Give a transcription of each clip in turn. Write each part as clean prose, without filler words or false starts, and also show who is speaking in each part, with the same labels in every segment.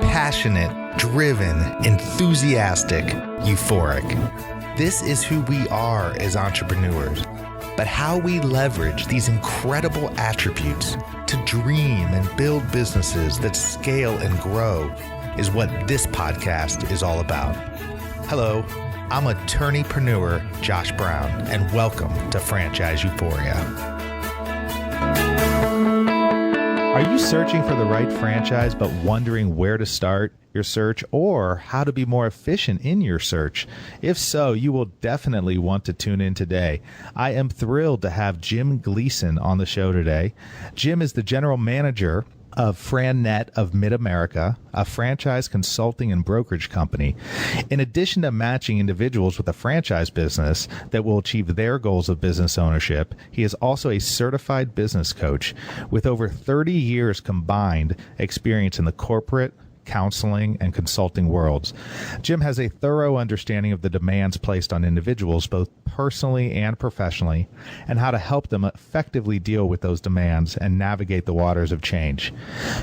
Speaker 1: Passionate, driven, enthusiastic, euphoric. This is who we are as entrepreneurs. But how we leverage these incredible attributes to dream and build businesses that scale and grow is what this podcast is all about. Hello, I'm attorneypreneur Josh Brown, and welcome to Franchise Euphoria. Are you searching for the right franchise but wondering where to start your search or how to be more efficient in your search? If so, you will definitely want to tune in today. I am thrilled to have Jim Gleason on the show today. Jim is the general manager of FranNet of Mid-America, a franchise consulting and brokerage company. In addition to matching individuals with a franchise business that will achieve their goals of business ownership, he is also a certified business coach with over 30 years combined experience in the corporate, counseling, and consulting worlds. Jim has a thorough understanding of the demands placed on individuals, both personally and professionally, and how to help them effectively deal with those demands and navigate the waters of change.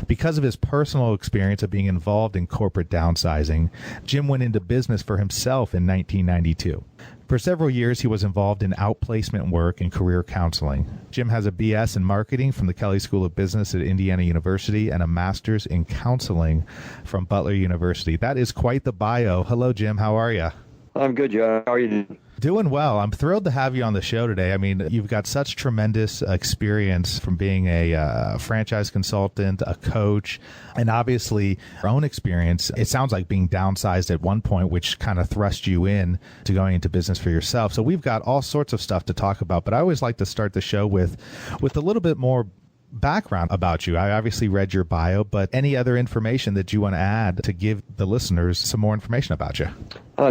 Speaker 1: Because of his personal experience of being involved in corporate downsizing, Jim went into business for himself in 1992. For several years, he was involved in outplacement work and career counseling. Jim has a BS in marketing from the Kelley School of Business at Indiana University and a master's in counseling from Butler University. That is quite the bio. Hello, Jim. How are you?
Speaker 2: I'm good, Joe. How are you doing?
Speaker 1: Doing well. I'm thrilled to have you on the show today. I mean, you've got such tremendous experience from being a franchise consultant, a coach, and obviously your own experience. It sounds like being downsized at one point, which kind of thrust you in to going into business for yourself. So we've got all sorts of stuff to talk about, but I always like to start the show with a little bit more background about you. I obviously read your bio, but any other information that you want to add to give the listeners some more information about you?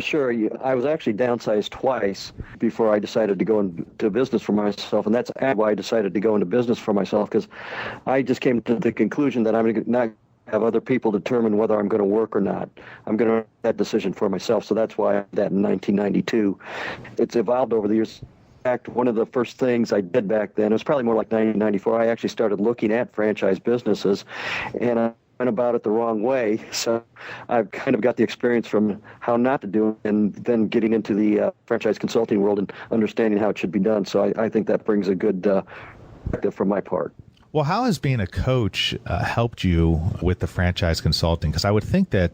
Speaker 2: Sure. I was actually downsized twice before I decided to go into business for myself, and that's why I decided to go into business for myself, because I just came to the conclusion that I'm not have other people determine whether I'm going to work or not. I'm going to make that decision for myself, so that's why I did that in 1992. It's evolved over the years. In fact, one of the first things I did back then, it was probably more like 1994, I actually started looking at franchise businesses, and I went about it the wrong way. So I've kind of got the experience from how not to do it, and then getting into the franchise consulting world and understanding how it should be done. So I think that brings a good perspective from my part.
Speaker 1: Well, how has being a coach helped you with the franchise consulting? Because I would think that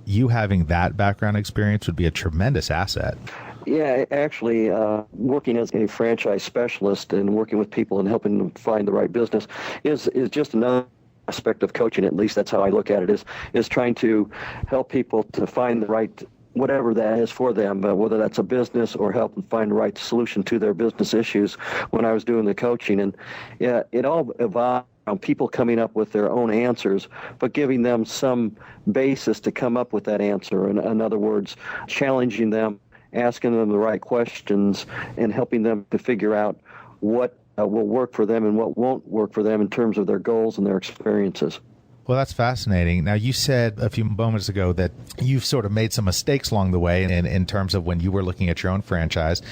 Speaker 1: you having that background experience would be a tremendous asset.
Speaker 2: Yeah, actually, working as a franchise specialist and working with people and helping them find the right business is just another aspect of coaching. At least that's how I look at it, is trying to help people to find the right, whatever that is for them, whether that's a business or help them find the right solution to their business issues when I was doing the coaching. And yeah, it all evolved around people coming up with their own answers, but giving them some basis to come up with that answer. In other words, challenging them, asking them the right questions, and helping them to figure out what will work for them and what won't work for them in terms of their goals and their experiences.
Speaker 1: Well, that's fascinating. Now, you said a few moments ago that you've sort of made some mistakes along the way in terms of when you were looking at your own franchise.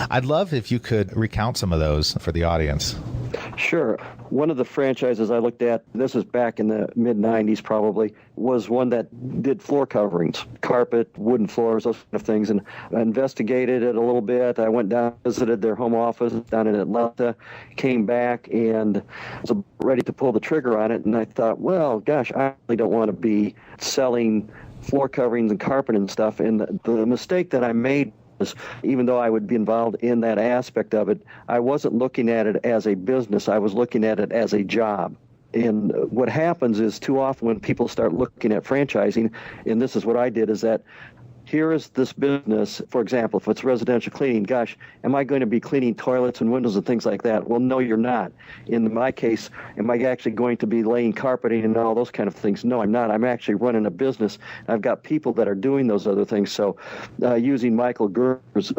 Speaker 1: I'd love if you could recount some of those for the audience.
Speaker 2: Sure. One of the franchises I looked at, this is back in the mid-'90s probably, was one that did floor coverings, carpet, wooden floors, those kind of things, and I investigated it a little bit. I went down, visited their home office down in Atlanta, came back, and was ready to pull the trigger on it, and I thought, well, gosh, I really don't want to be selling floor coverings and carpet and stuff, and the mistake that I made, even though I would be involved in that aspect of it, I wasn't looking at it as a business. I was looking at it as a job. And what happens is too often when people start looking at franchising, and this is what I did, is that here is this business, for example, if it's residential cleaning, gosh, am I going to be cleaning toilets and windows and things like that? Well, no, you're not. In my case, am I actually going to be laying carpeting and all those kind of things? No, I'm not. I'm actually running a business. I've got people that are doing those other things. So using Michael Gerber's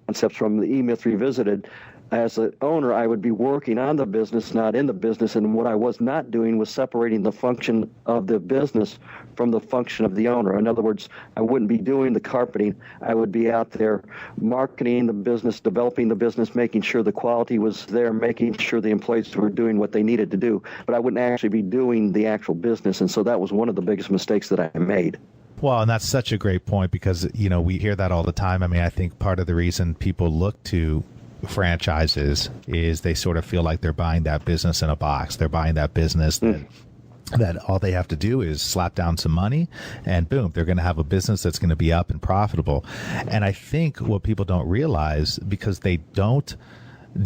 Speaker 2: concepts from the E-Myth Revisited, as an owner, I would be working on the business, not in the business. And what I was not doing was separating the function of the business from the function of the owner. In other words, I wouldn't be doing the carpeting. I would be out there marketing the business, developing the business, making sure the quality was there, making sure the employees were doing what they needed to do. But I wouldn't actually be doing the actual business. And so that was one of the biggest mistakes that I made.
Speaker 1: Well, and that's such a great point because, we hear that all the time. I mean, I think part of the reason people look to franchises is they sort of feel like they're buying that business in a box. They're buying that business that all they have to do is slap down some money and boom, they're going to have a business that's going to be up and profitable. And I think what people don't realize, because they don't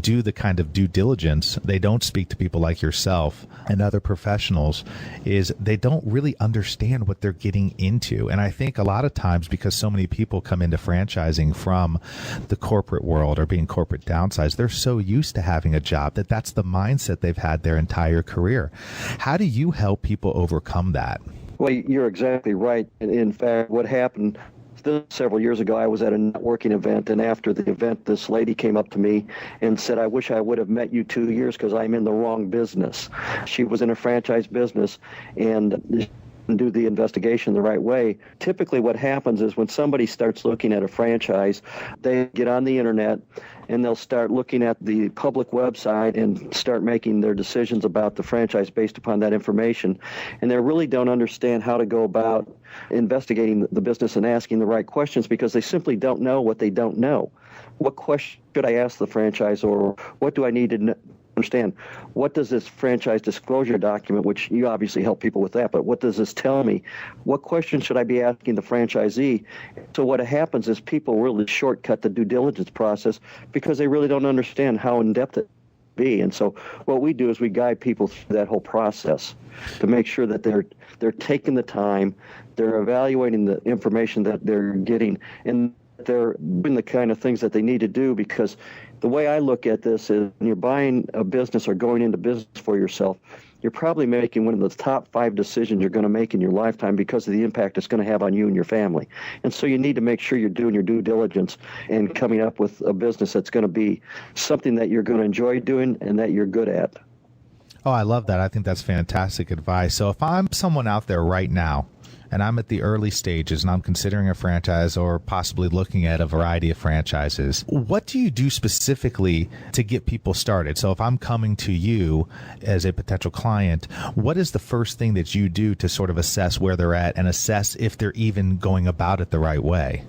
Speaker 1: do the kind of due diligence, they don't speak to people like yourself and other professionals, is they don't really understand what they're getting into. And I think a lot of times, because so many people come into franchising from the corporate world or being corporate downsized, they're so used to having a job that's the mindset they've had their entire career. How do you help people overcome that?
Speaker 2: Well, you're exactly right. In fact, what happened several years ago, I was at a networking event, and after the event, this lady came up to me and said, "I wish I would have met you 2 years because I'm in the wrong business." She was in a franchise business and do the investigation the right way. Typically what happens is when somebody starts looking at a franchise, they get on the internet and they'll start looking at the public website and start making their decisions about the franchise based upon that information. And they really don't understand how to go about investigating the business and asking the right questions because they simply don't know what they don't know. What question should I ask the franchisor? What do I need to understand? What does this franchise disclosure document, which you obviously help people with that, but what does this tell me? What questions should I be asking the franchisee? So what happens is people really shortcut the due diligence process because they really don't understand how in-depth it be. And so what we do is we guide people through that whole process to make sure that they're taking the time, they're evaluating the information that they're getting, and they're doing the kind of things that they need to do. Because the way I look at this is when you're buying a business or going into business for yourself, you're probably making one of the top 5 decisions you're going to make in your lifetime because of the impact it's going to have on you and your family. And so you need to make sure you're doing your due diligence and coming up with a business that's going to be something that you're going to enjoy doing and that you're good at.
Speaker 1: Oh, I love that. I think that's fantastic advice. So if I'm someone out there right now and I'm at the early stages and I'm considering a franchise or possibly looking at a variety of franchises, what do you do specifically to get people started? So if I'm coming to you as a potential client, what is the first thing that you do to sort of assess where they're at and assess if they're even going about it the right way?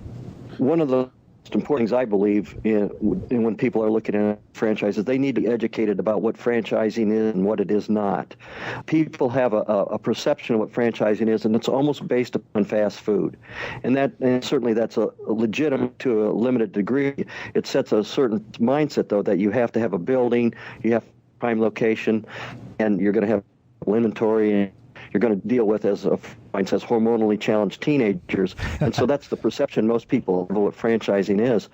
Speaker 2: One of the most important things I believe in when people are looking at franchises, they need to be educated about what franchising is and what it is not. People have a perception of what franchising is, and it's almost based upon fast food. And certainly that's a legitimate to a limited degree. It sets a certain mindset, though, that you have to have a building, you have prime location, and you're going to have inventory, and you're going to deal with, as a mind says, hormonally challenged teenagers. And so that's the perception most people of what franchising is.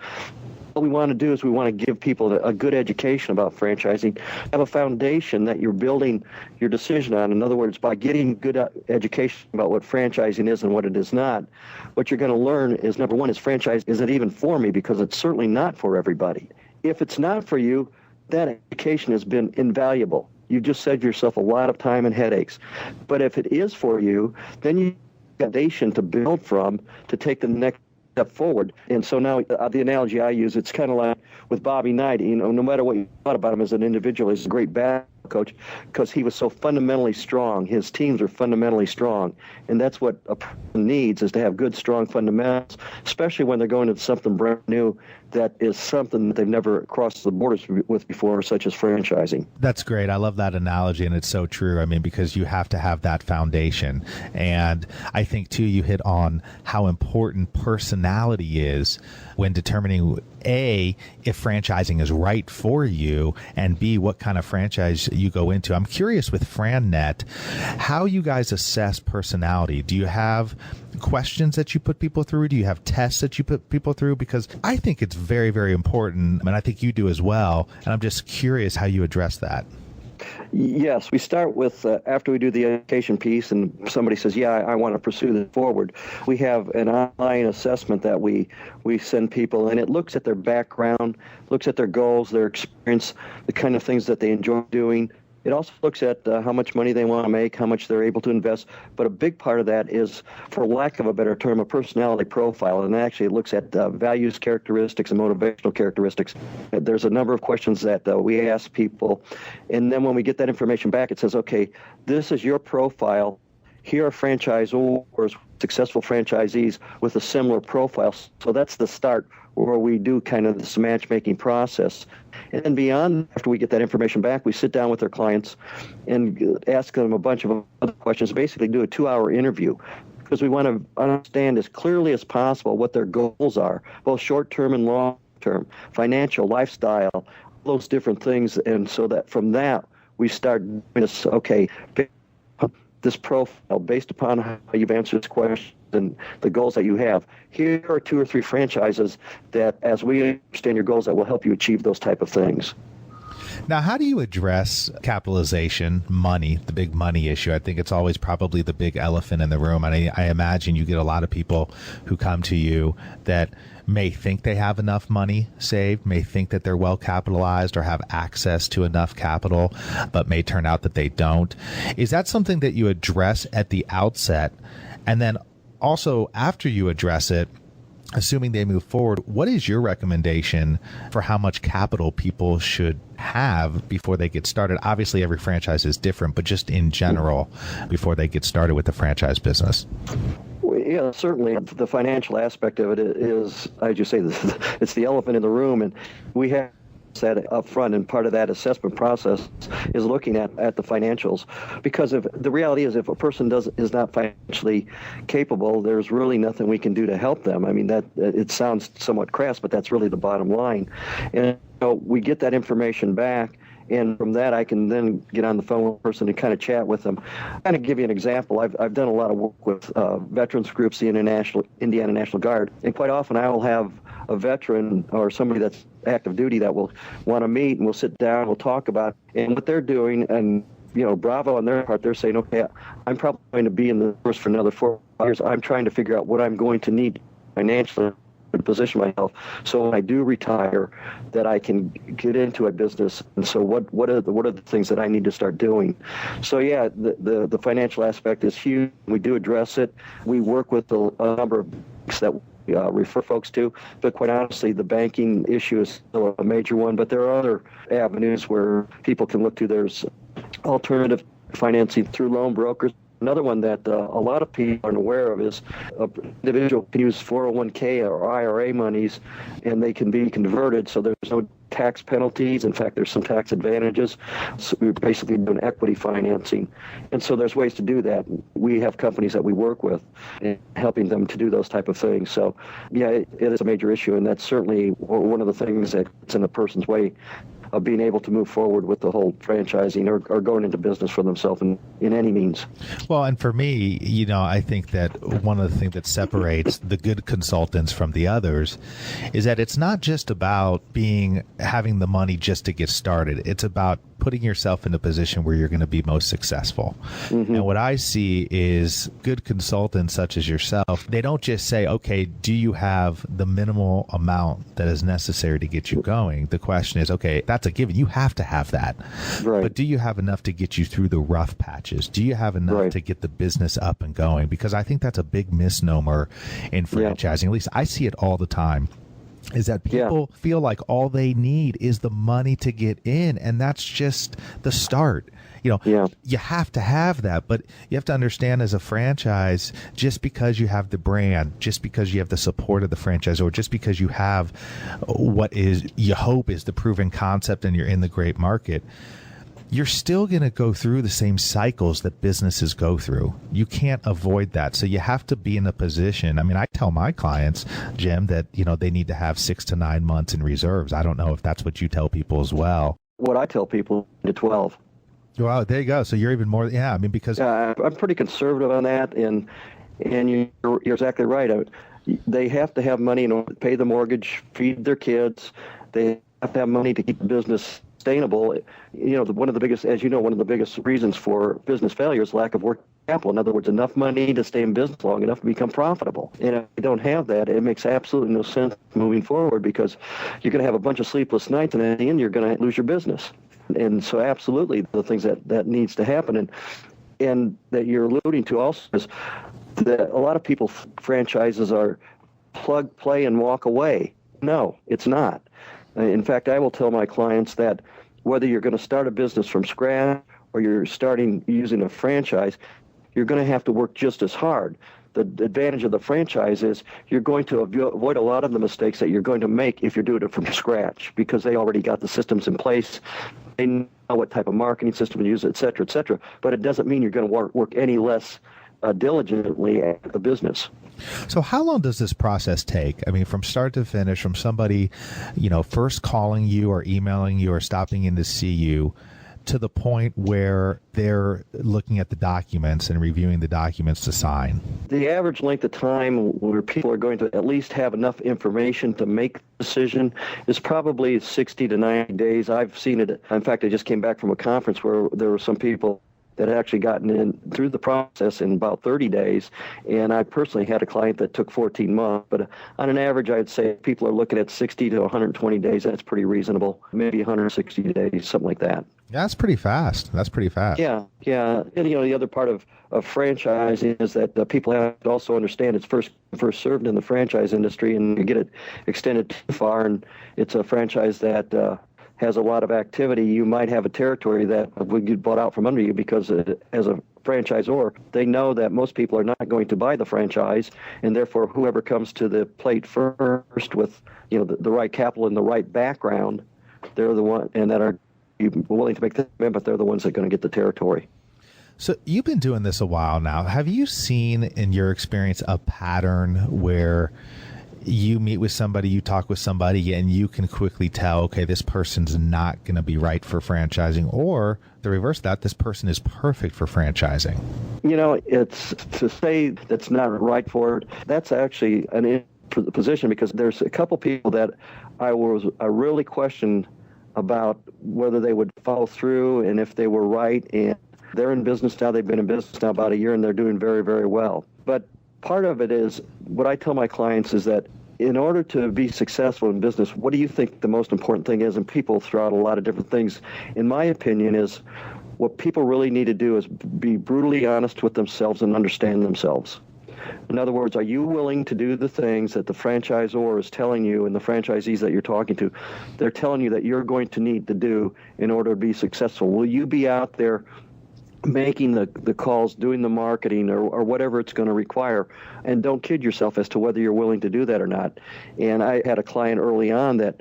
Speaker 2: What we want to do is we want to give people a good education about franchising, have a foundation that you're building your decision on. In other words, by getting good education about what franchising is and what it is not, what you're going to learn is, number one, is franchise, is it even for me? Because it's certainly not for everybody. If it's not for you, that education has been invaluable. You just saved yourself a lot of time and headaches. But if it is for you, then you have a foundation to build from to take the next step forward. And so now the analogy I use, it's kind of like with Bobby Knight. No matter what you thought about him as an individual, he's a great basketball coach because he was so fundamentally strong. His teams are fundamentally strong. And that's what a person needs, is to have good, strong fundamentals, especially when they're going into something brand new that is something that they've never crossed the borders with before, such as franchising.
Speaker 1: That's great. I love that analogy, and it's so true. I mean, because you have to have that foundation. And I think, too, you hit on how important personality is when determining, A, if franchising is right for you, and B, what kind of franchise you go into. I'm curious with FranNet, how you guys assess personality. Do you have questions that you put people through? Do you have tests that you put people through? Because I think it's very, very important, and I think you do as well. And I'm just curious how you address that.
Speaker 2: Yes, we start with after we do the education piece and somebody says, yeah, I want to pursue this forward. We have an online assessment that we send people, and it looks at their background, looks at their goals, their experience, the kind of things that they enjoy doing. It also looks at how much money they want to make, how much they're able to invest. But a big part of that is, for lack of a better term, a personality profile. And actually it looks at values, characteristics, and motivational characteristics. There's a number of questions that we ask people. And then when we get that information back, it says, okay, this is your profile. Here are franchisors, successful franchisees with a similar profile. So that's the start where we do kind of this matchmaking process. And then beyond, after we get that information back, we sit down with our clients and ask them a bunch of other questions, basically do a 2-hour interview, because we want to understand as clearly as possible what their goals are, both short-term and long-term, financial, lifestyle, those different things. And so that from that, we start doing this, okay, this profile based upon how you've answered this question and the goals that you have. Here are 2 or 3 franchises that, as we understand your goals, that will help you achieve those type of things.
Speaker 1: Now, how do you address capitalization, money, the big money issue? I think it's always probably the big elephant in the room. And I imagine you get a lot of people who come to you that may think they have enough money saved, may think that they're well capitalized or have access to enough capital, but may turn out that they don't. Is that something that you address at the outset? And then also after you address it, assuming they move forward, what is your recommendation for how much capital people should have before they get started? Obviously, every franchise is different, but just in general, before they get started with the franchise business.
Speaker 2: Well, yeah, certainly the financial aspect of it is, as you say, it's the elephant in the room, and we have that up front, and part of that assessment process is looking at the financials, because if the reality is, if a person is not financially capable, there's really nothing we can do to help them. I mean, that it sounds somewhat crass, but that's really the bottom line. And so we get that information back, and from that, I can then get on the phone with a person and kind of chat with them. Kind of give you an example. I've done a lot of work with veterans groups, the Indiana National Guard, and quite often I will have a veteran or somebody that's active duty that will want to meet, and we'll sit down, we'll talk about and what they're doing, and bravo on their part. They're saying, okay, I'm probably going to be in the force for another 4 years. I'm trying to figure out what I'm going to need financially to position myself so when I do retire that I can get into a business. And so what are the things that I need to start doing? So yeah, the financial aspect is huge. We do address it. We work with a number of banks that refer folks to, but quite honestly, the banking issue is still a major one, but there are other avenues where people can look to. There's alternative financing through loan brokers. Another one that a lot of people aren't aware of is an individual can use 401k or IRA monies, and they can be converted, so there's no tax penalties. In fact, there's some tax advantages. So we're basically doing equity financing. And so there's ways to do that. We have companies that we work with in helping them to do those type of things. So yeah, it is a major issue, and that's certainly one of the things that's in a person's way of being able to move forward with the whole franchising or going into business for themselves in any means.
Speaker 1: Well, and for me, I think that one of the things that separates the good consultants from the others is that it's not just about having the money just to get started. It's about putting yourself in a position where you're going to be most successful. Mm-hmm. And what I see is good consultants such as yourself, they don't just say, okay, do you have the minimal amount that is necessary to get you going? The question is, okay, that's a given. You have to have that. Right. But do you have enough to get you through the rough patches? Do you have enough to get the business up and going? Because I think that's a big misnomer in franchising. At least I see it all the time. Is that people feel like all they need is the money to get in, and that's just the start. You have to have that, but you have to understand as a franchise, just because you have the brand, just because you have the support of the franchise, or just because you have what is you hope is the proven concept and you're in the great market, you're still going to go through the same cycles that businesses go through. You can't avoid that. So you have to be in a position. I mean, I tell my clients, Jim, that, they need to have 6 to 9 months in reserves. I don't know if that's what you tell people as well.
Speaker 2: What I tell people to 12.
Speaker 1: Wow, there you go. So you're even more, because
Speaker 2: I'm pretty conservative on that, and you're exactly right. They have to have money to pay the mortgage, feed their kids. They have to have money to keep the business sustainable. One of the biggest, as you know, one of the biggest reasons for business failure is lack of working capital. In other words, enough money to stay in business long enough to become profitable. And if you don't have that, it makes absolutely no sense moving forward, because you're going to have a bunch of sleepless nights, and at the end, you're going to lose your business. And so absolutely the things that needs to happen, and that you're alluding to also, is that a lot of people, franchises are plug, play, and walk away. No, it's not. In fact, I will tell my clients that whether you're going to start a business from scratch or you're starting using a franchise, you're going to have to work just as hard. The advantage of the franchise is you're going to avoid a lot of the mistakes that you're going to make if you're doing it from scratch, because they already got the systems in place. They know what type of marketing system to use, et cetera, et cetera. But it doesn't mean you're going to work any less diligently at the business.
Speaker 1: So how long does this process take? I mean, from start to finish, from somebody, first calling you or emailing you or stopping in to see you, to the point where they're looking at the documents and reviewing the documents to sign? The
Speaker 2: average length of time where people are going to at least have enough information to make a decision is probably 60 to 90 days. I've seen it. In fact, I just came back from a conference where there were some people that had actually gotten in through the process in about 30 days. And I personally had a client that took 14 months. But on an average, I'd say people are looking at 60 to 120 days. That's pretty reasonable. Maybe 160 days, something like that.
Speaker 1: That's pretty fast.
Speaker 2: Yeah. And, the other part of franchising is that people have to also understand it's first served in the franchise industry, and you get it extended too far, and it's a franchise that has a lot of activity. You might have a territory that would get bought out from under you, because as a franchisor, they know that most people are not going to buy the franchise, and therefore whoever comes to the plate first with the right capital and the right background, they're the one, and that are willing to make the commitment, they're the ones that are going to get the territory.
Speaker 1: So you've been doing this a while now. Have you seen in your experience a pattern where you meet with somebody, you talk with somebody, and you can quickly tell, okay, this person's not going to be right for franchising, or the reverse of that, this person is perfect for franchising?
Speaker 2: It's to say that's not right for it. That's actually an position, because there's a couple people that I really questioned about whether they would follow through and if they were right. And they're in business now. They've been in business now about a year, and they're doing very, very well. But part of it is, what I tell my clients is that in order to be successful in business, what do you think the most important thing is? And people throw out a lot of different things. In my opinion, is what people really need to do is be brutally honest with themselves and understand themselves. In other words, are you willing to do the things that the franchisor is telling you, and the franchisees that you're talking to, they're telling you that you're going to need to do in order to be successful? Will you be out there making the calls, doing the marketing, or whatever it's going to require? And don't kid yourself as to whether you're willing to do that or not. And I had a client early on that,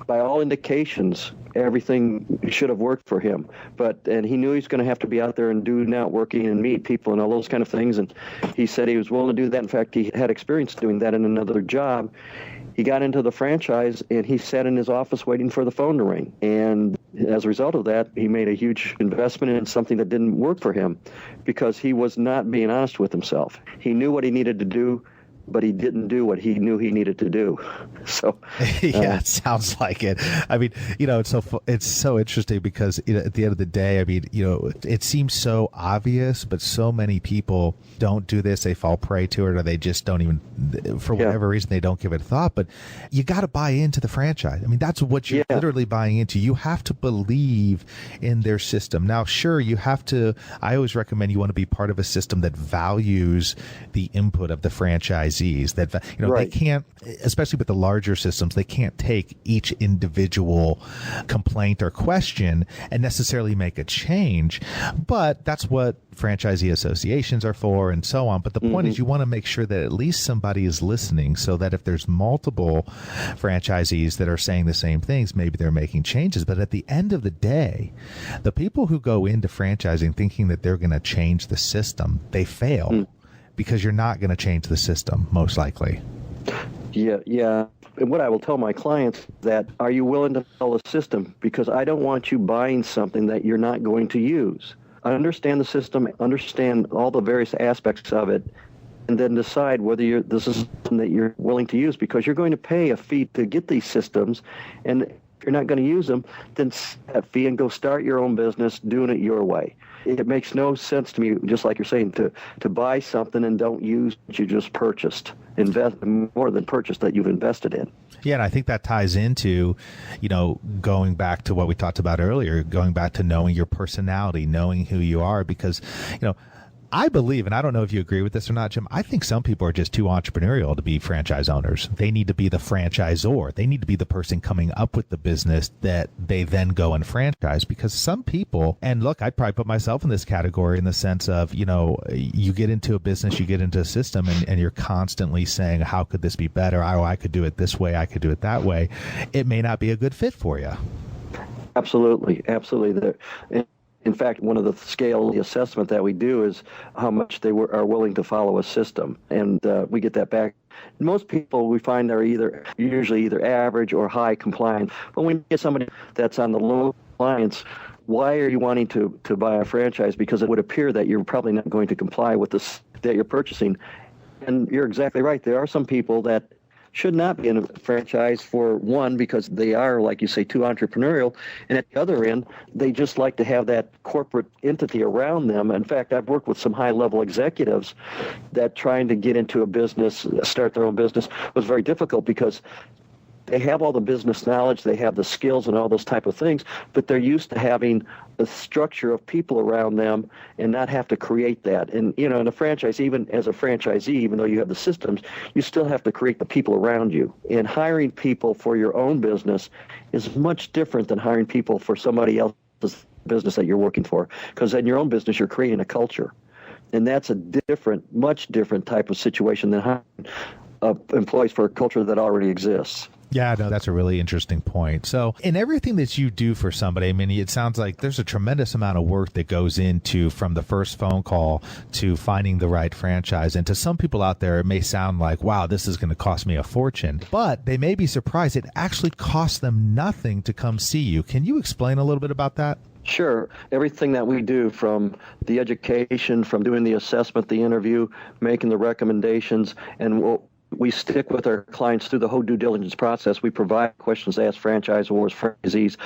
Speaker 2: by all indications, everything should have worked for him. And he knew he was going to have to be out there and do networking and meet people and all those kind of things. And he said he was willing to do that. In fact, he had experience doing that in another job. He got into the franchise, and he sat in his office waiting for the phone to ring. And as a result of that, he made a huge investment in something that didn't work for him, because he was not being honest with himself. He knew what he needed to do, but he didn't do what he knew he needed to do. So,
Speaker 1: yeah, it sounds like it. I mean, it's so interesting, because at the end of the day, I mean, it seems so obvious, but so many people don't do this. They fall prey to it, or they just don't even, for whatever reason, they don't give it a thought. But you got to buy into the franchise. I mean, that's what you're literally buying into. You have to believe in their system. Now, sure, you have to. I always recommend you want to be part of a system that values the input of the franchisees. That they can't, especially with the larger systems, they can't take each individual complaint or question and necessarily make a change. But that's what franchisee associations are for, and so on. But the point is, you want to make sure that at least somebody is listening, so that if there's multiple franchisees that are saying the same things, maybe they're making changes. But at the end of the day, the people who go into franchising thinking that they're going to change the system, they fail. Because you're not going to change the system, most likely.
Speaker 2: Yeah. And what I will tell my clients that, are you willing to sell a system? Because I don't want you buying something that you're not going to use. Understand the system, understand all the various aspects of it, and then decide whether this is something that you're willing to use, because you're going to pay a fee to get these systems. And If you're not going to use them, then set that fee and go start your own business doing it your way. It makes no sense to me, just like you're saying, to buy something and don't use what you just purchased. Invest more than purchased that you've invested in.
Speaker 1: Yeah, and I think that ties into, going back to what we talked about earlier, going back to knowing your personality, knowing who you are, because, I believe, and I don't know if you agree with this or not, Jim, I think some people are just too entrepreneurial to be franchise owners. They need to be the franchisor. They need to be the person coming up with the business that they then go and franchise, because some people, and look, I'd probably put myself in this category in the sense of, you get into a business, you get into a system, and you're constantly saying, how could this be better? Oh, I could do it this way. I could do it that way. It may not be a good fit for you.
Speaker 2: Absolutely. Absolutely. In fact, one of the scale assessment that we do is how much they are willing to follow a system, and we get that back. Most people we find are usually either average or high compliant. But when you get somebody that's on the low compliance, why are you wanting to buy a franchise? Because it would appear that you're probably not going to comply with this that you're purchasing. And you're exactly right. There are some people that should not be in a franchise, for one, because they are, like you say, too entrepreneurial. And at the other end, they just like to have that corporate entity around them. In fact, I've worked with some high-level executives that trying to get into a business, start their own business, was very difficult because they have all the business knowledge, they have the skills and all those type of things, but they're used to having a structure of people around them and not have to create that. And, in a franchise, even as a franchisee, even though you have the systems, you still have to create the people around you. And hiring people for your own business is much different than hiring people for somebody else's business that you're working for, because in your own business, you're creating a culture. And that's a much different type of situation than hiring employees for a culture that already exists.
Speaker 1: Yeah, no, that's a really interesting point. So in everything that you do for somebody, I mean, it sounds like there's a tremendous amount of work that goes into from the first phone call to finding the right franchise. And to some people out there, it may sound like, wow, this is going to cost me a fortune. But they may be surprised it actually costs them nothing to come see you. Can you explain a little bit about that?
Speaker 2: Sure. Everything that we do, from the education, from doing the assessment, the interview, making the recommendations, and we stick with our clients through the whole due diligence process. We provide questions to ask franchisors, franchisees,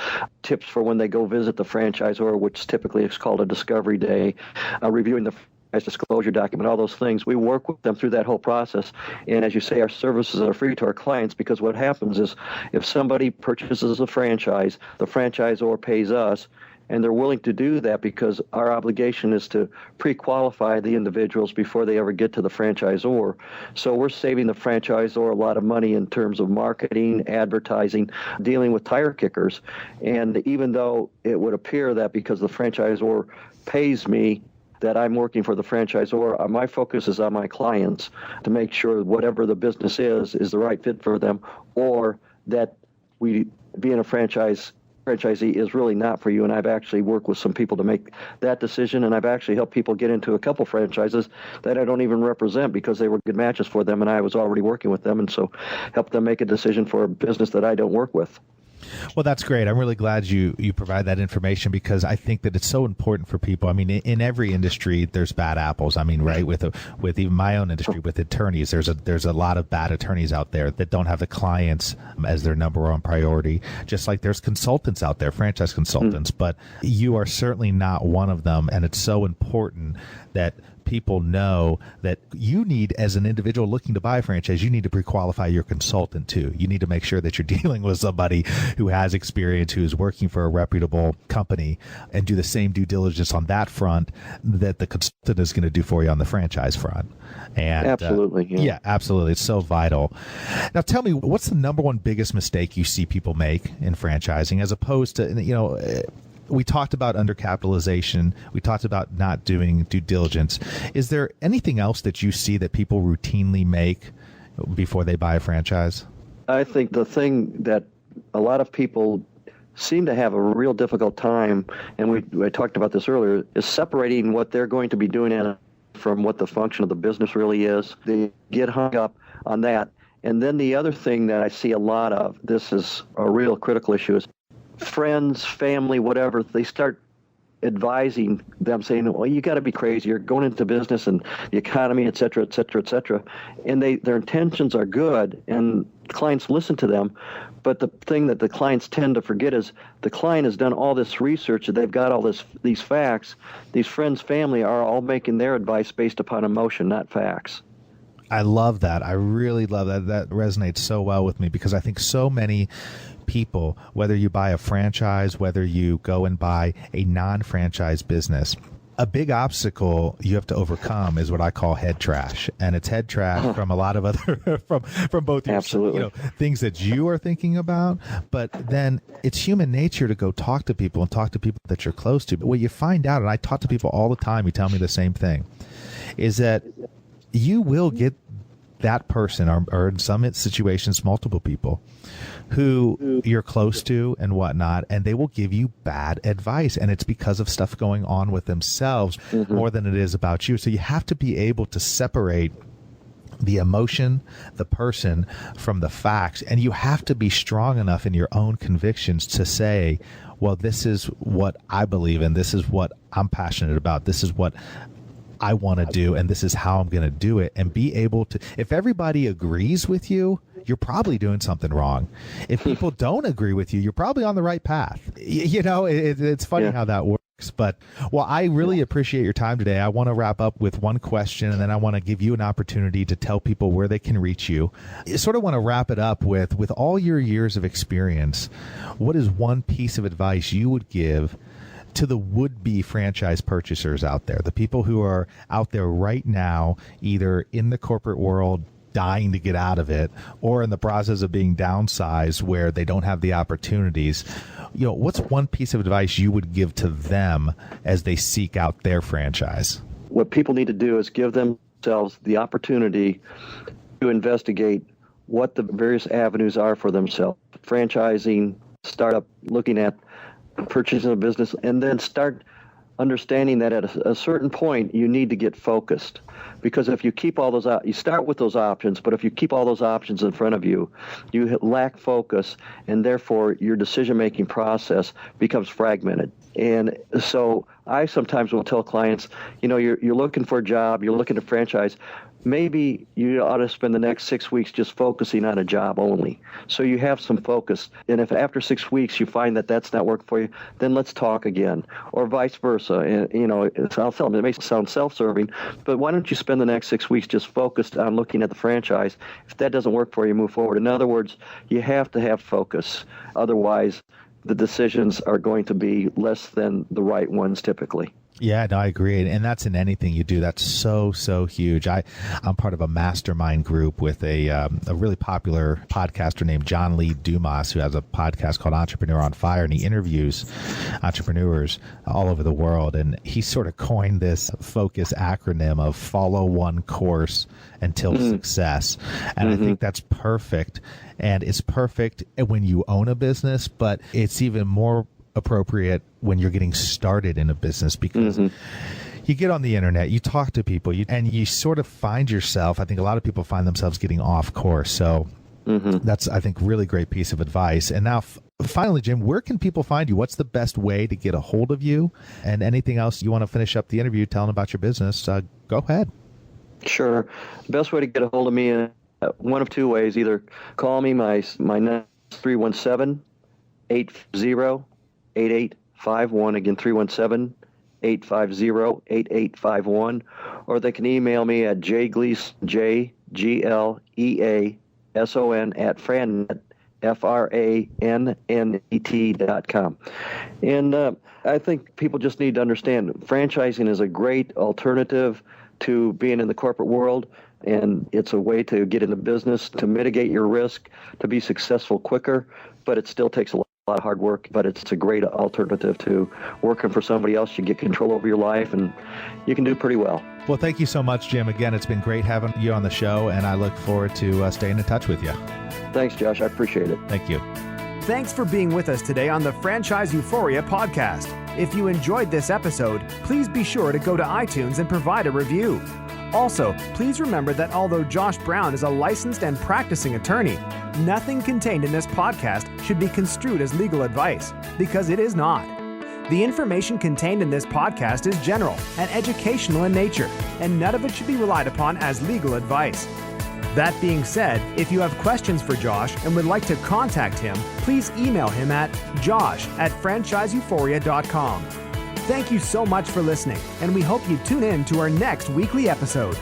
Speaker 2: tips for when they go visit the franchisor, which typically is called a discovery day, reviewing the franchise disclosure document, all those things. We work with them through that whole process. And as you say, our services are free to our clients, because what happens is if somebody purchases a franchise, the franchisor pays us. And they're willing to do that because our obligation is to pre-qualify the individuals before they ever get to the franchisor. So we're saving the franchisor a lot of money in terms of marketing, advertising, dealing with tire kickers. And even though it would appear that because the franchisor pays me, that I'm working for the franchisor, my focus is on my clients to make sure whatever the business is the right fit for them, or that being a franchisee is really not for you. And I've actually worked with some people to make that decision, and I've actually helped people get into a couple franchises that I don't even represent because they were good matches for them and I was already working with them, and so helped them make a decision for a business that I don't work with.
Speaker 1: Well, that's great. I'm really glad you provide that information, because I think that it's so important for people. I mean, in every industry, there's bad apples. I mean, right, with even my own industry, with attorneys, there's a lot of bad attorneys out there that don't have the clients as their number one priority. Just like there's consultants out there, franchise consultants, but you are certainly not one of them. And it's so important that people know that you need, as an individual looking to buy a franchise, you need to pre-qualify your consultant too. You need to make sure that you're dealing with somebody who has experience, who is working for a reputable company, and do the same due diligence on that front that the consultant is going to do for you on the franchise front. And
Speaker 2: absolutely.
Speaker 1: Yeah, absolutely. It's so vital. Now tell me, what's the number one biggest mistake you see people make in franchising, as opposed to, we talked about undercapitalization. We talked about not doing due diligence. Is there anything else that you see that people routinely make before they buy a franchise? I
Speaker 2: think the thing that a lot of people seem to have a real difficult time, and we talked about this earlier, is separating what they're going to be doing from what the function of the business really is. They get hung up on that. And then the other thing that I see a lot of, this is a real critical issue, is friends, family, whatever, they start advising them, saying, well, you got to be crazy. You're going into business and the economy, et cetera, et cetera, et cetera. And their intentions are good, and clients listen to them. But the thing that the clients tend to forget is the client has done all this research, and they've got all these facts. These friends, family are all making their advice based upon emotion, not facts.
Speaker 1: I love that. I really love that. That resonates so well with me, because I think so many people, whether you buy a franchise, whether you go and buy a non-franchise business, a big obstacle you have to overcome is what I call head trash. And it's head trash from a lot of other, from both your, things that you are thinking about, but then it's human nature to go talk to people and talk to people that you're close to. But what you find out, and I talk to people all the time who tell me the same thing, is that you will get that person, or in some situations, multiple people who you're close to and whatnot, and they will give you bad advice. And it's because of stuff going on with themselves more than it is about you. So you have to be able to separate the emotion, the person, from the facts. And you have to be strong enough in your own convictions to say, well, this is what I believe in. This is what I'm passionate about. This is what I want to do, and this is how I'm going to do it. And be able to, if everybody agrees with you, you're probably doing something wrong. If people don't agree with you, you're probably on the right path. You know, it's funny how that works. But, well, I really appreciate your time today. I want to wrap up with one question, and then I want to give you an opportunity to tell people where they can reach you. I sort of want to wrap it up with all your years of experience, what is one piece of advice you would give to the would-be franchise purchasers out there, the people who are out there right now, either in the corporate world dying to get out of it, or in the process of being downsized where they don't have the opportunities? You know, what's one piece of advice you would give to them as they seek out their franchise?
Speaker 2: What people need to do is give themselves the opportunity to investigate what the various avenues are for themselves. Franchising, startup, looking at purchasing a business, and then start understanding that at a certain point you need to get focused. Because if you keep all those out, you start with those options, but if you keep all those options in front of you, you lack focus, and therefore your decision-making process becomes fragmented. And so I sometimes will tell clients, you know, you're looking for a job, you're looking to franchise. Maybe you ought to spend the next 6 weeks just focusing on a job only, so you have some focus. And if after 6 weeks you find that that's not working for you, then let's talk again, or vice versa. And, you know, I'll tell them, it may sound self-serving, but why don't you spend the next 6 weeks just focused on looking at the franchise? If that doesn't work for you, move forward. In other words, you have to have focus. Otherwise, the decisions are going to be less than the right ones typically.
Speaker 1: Yeah, no, I agree. And that's in anything you do. That's so huge. I'm part of a mastermind group with a really popular podcaster named John Lee Dumas, who has a podcast called Entrepreneur on Fire, and he interviews entrepreneurs all over the world. And he sort of coined this focus acronym of follow one course until success. And I think that's perfect. And it's perfect when you own a business, but it's even more appropriate when you're getting started in a business, because you get on the internet, you talk to people, and you sort of find yourself, I think a lot of people find themselves getting off course. So that's, I think, really great piece of advice. And now finally, Jim, where can people find you? What's the best way to get a hold of you? And anything else you want to finish up the interview telling about your business, go ahead.
Speaker 2: Sure. The best way to get a hold of me, one of two ways. Either call me, my number is 317-850-8851, again, 317-850-8851, or they can email me at jgleason, JGLEASON at FranNet, FRANNET.com. And I think people just need to understand franchising is a great alternative to being in the corporate world, and it's a way to get into business, to mitigate your risk, to be successful quicker, but it still takes a lot of hard work, but it's a great alternative to working for somebody else. You get control over your life, and you can do pretty well.
Speaker 1: Well, thank you so much, Jim. Again, it's been great having you on the show, and I look forward to staying in touch with you.
Speaker 2: Thanks, Josh. I appreciate it.
Speaker 1: Thank you.
Speaker 3: Thanks for being with us today on the Franchise Euphoria podcast. If you enjoyed this episode, please be sure to go to iTunes and provide a review. Also, please remember that although Josh Brown is a licensed and practicing attorney, nothing contained in this podcast should be construed as legal advice, because it is not. The information contained in this podcast is general and educational in nature, and none of it should be relied upon as legal advice. That being said, if you have questions for Josh and would like to contact him, please email him at josh@franchiseeuphoria.com. Thank you so much for listening, and we hope you tune in to our next weekly episode.